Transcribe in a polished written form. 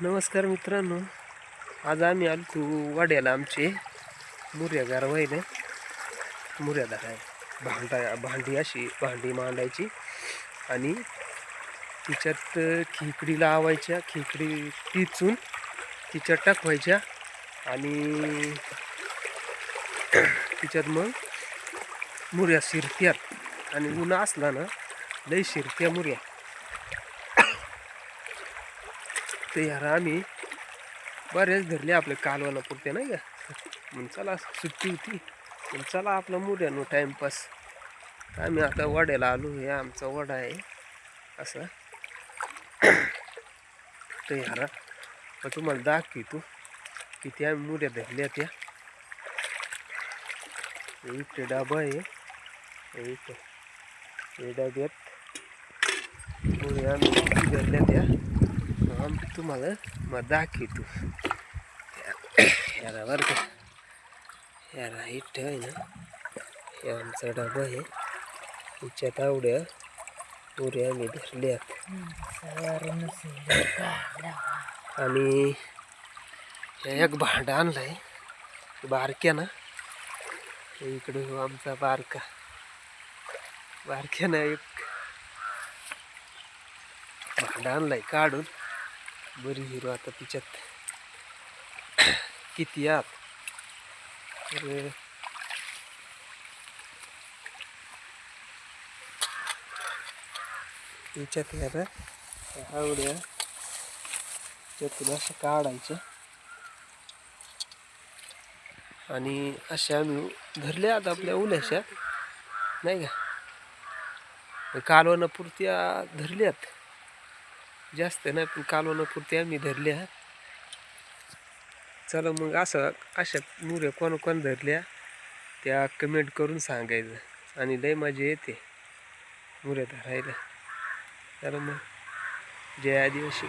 नमस्कार मित्रांनो, आज आम्ही आलो वाड्याला. आमचे मुर्या गार व्हायला मुर्या धराय भांडी अशी भांडी मांडायची आणि तिच्यात खेकडी लावायच्या, खेकडी टिचून तिच्यात टाकवायच्या आणि तिच्यात मग मुर्या शिरत्यात आणि ऊन असला ना लई शिरत्या मुर्या. ते यार आम्ही बरेच धरले आपले कालवाला पुरते नाही का. मग चला सुट्टी होती, पण चला आपला मुर्यानो टाईमपास. आम्ही आता वड्याला आलो. हे आमचा वडा आहे असा. तर यार तुम्हाला दाखवतो किती आम्ही मुर्या धरल्या त्या. इथे डाबा आहे, इथे हे डाब्यात मुर्या आम्ही धरल्या त्या. आम्ही तुम्हाला मग दाखवतो यारा बरं का. यारा इथं आहे ना, हे आमचा डबा आहे. हिच्यात आवड्या पुऱ्या आम्ही धरल्यात आणि एक भांडा आणलाय बारक्या ना. इकडे हो आमचा बारक्यानं एक भांडा आणलाय काढून. बरी हिरो आता तिच्यात किती आत. तर तिच्यात यार आवड्या त्यातून असं काढायचं आणि अशा आम्ही धरल्या आता आपल्या उल्याशा नाही का. कालवणापुरत्या धरल्यात, जास्त नाही पण कालवणापुरत्या आम्ही धरल्या. चला मग अशा मुर्या कोण धरल्या त्या कमेंट करून सांगायचं. आणि लय मजा येते मुर्या धरायला. तर मग जय आदिवासी.